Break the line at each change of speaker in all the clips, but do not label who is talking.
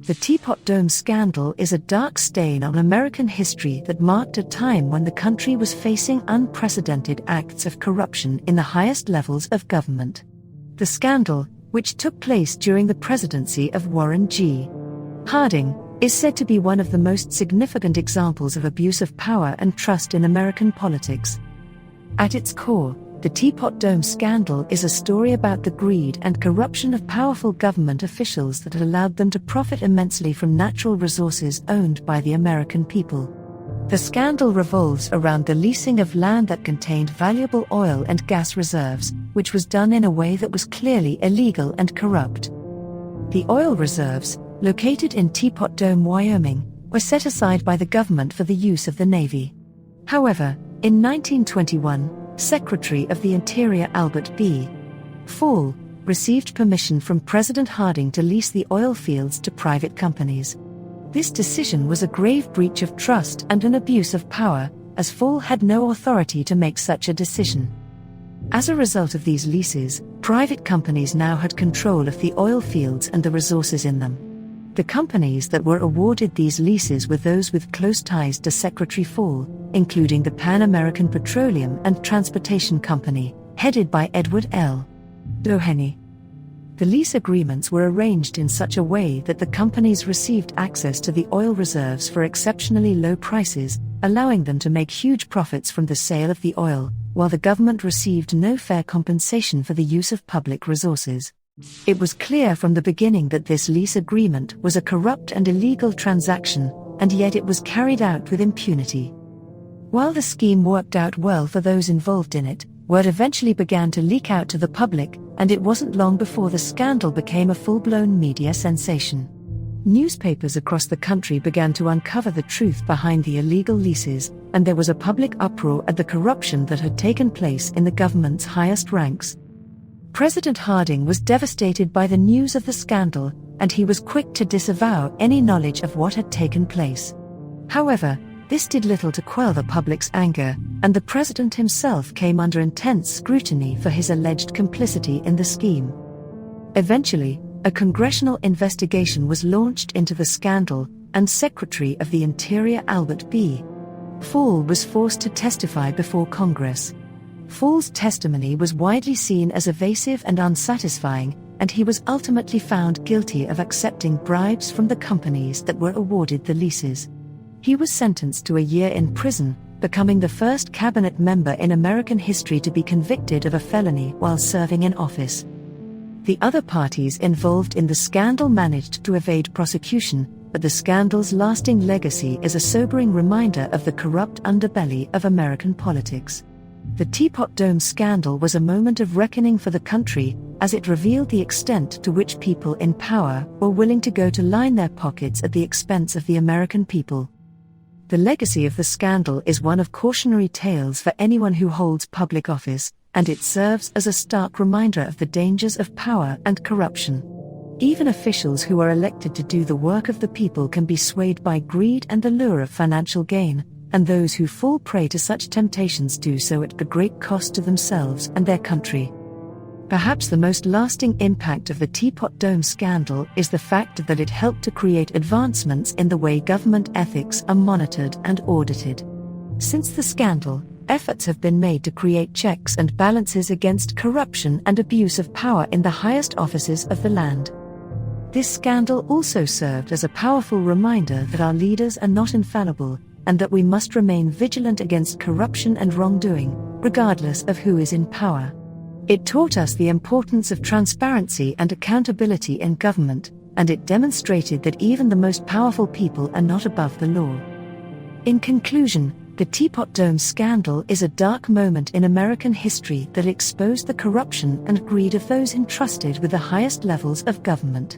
The Teapot Dome scandal is a dark stain on American history that marked a time when the country was facing unprecedented acts of corruption in the highest levels of government. The scandal, which took place during the presidency of Warren G. Harding, is said to be one of the most significant examples of abuse of power and trust in American politics. At its core, the Teapot Dome scandal is a story about the greed and corruption of powerful government officials that had allowed them to profit immensely from natural resources owned by the American people. The scandal revolves around the leasing of land that contained valuable oil and gas reserves, which was done in a way that was clearly illegal and corrupt. The oil reserves, located in Teapot Dome, Wyoming, were set aside by the government for the use of the Navy. However, in 1921, Secretary of the Interior Albert B. Fall received permission from President Harding to lease the oil fields to private companies. This decision was a grave breach of trust and an abuse of power, as Fall had no authority to make such a decision. As a result of these leases, private companies now had control of the oil fields and the resources in them. The companies that were awarded these leases were those with close ties to Secretary Fall, including the Pan American Petroleum and Transportation Company, headed by Edward L. Doheny. The lease agreements were arranged in such a way that the companies received access to the oil reserves for exceptionally low prices, allowing them to make huge profits from the sale of the oil, while the government received no fair compensation for the use of public resources. It was clear from the beginning that this lease agreement was a corrupt and illegal transaction, and yet it was carried out with impunity. While the scheme worked out well for those involved in it, word eventually began to leak out to the public, and it wasn't long before the scandal became a full-blown media sensation. Newspapers across the country began to uncover the truth behind the illegal leases, and there was a public uproar at the corruption that had taken place in the government's highest ranks. President Harding was devastated by the news of the scandal, and he was quick to disavow any knowledge of what had taken place. However, this did little to quell the public's anger, and the president himself came under intense scrutiny for his alleged complicity in the scheme. Eventually, a congressional investigation was launched into the scandal, and Secretary of the Interior Albert B. Fall was forced to testify before Congress. Fall's testimony was widely seen as evasive and unsatisfying, and he was ultimately found guilty of accepting bribes from the companies that were awarded the leases. He was sentenced to a year in prison, becoming the first cabinet member in American history to be convicted of a felony while serving in office. The other parties involved in the scandal managed to evade prosecution, but the scandal's lasting legacy is a sobering reminder of the corrupt underbelly of American politics. The Teapot Dome scandal was a moment of reckoning for the country, as it revealed the extent to which people in power were willing to go to line their pockets at the expense of the American people. The legacy of the scandal is one of cautionary tales for anyone who holds public office, and it serves as a stark reminder of the dangers of power and corruption. Even officials who are elected to do the work of the people can be swayed by greed and the lure of financial gain, and those who fall prey to such temptations do so at the great cost to themselves and their country. Perhaps the most lasting impact of the Teapot Dome scandal is the fact that it helped to create advancements in the way government ethics are monitored and audited. Since the scandal, efforts have been made to create checks and balances against corruption and abuse of power in the highest offices of the land. This scandal also served as a powerful reminder that our leaders are not infallible, and that we must remain vigilant against corruption and wrongdoing, regardless of who is in power. It taught us the importance of transparency and accountability in government, and it demonstrated that even the most powerful people are not above the law. In conclusion, the Teapot Dome scandal is a dark moment in American history that exposed the corruption and greed of those entrusted with the highest levels of government.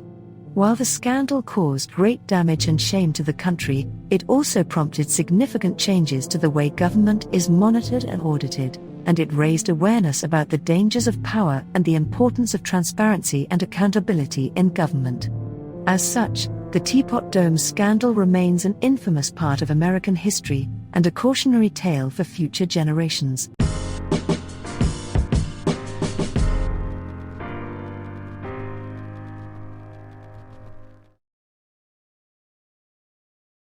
While the scandal caused great damage and shame to the country, it also prompted significant changes to the way government is monitored and audited, and it raised awareness about the dangers of power and the importance of transparency and accountability in government. As such, the Teapot Dome scandal remains an infamous part of American history, and a cautionary tale for future generations.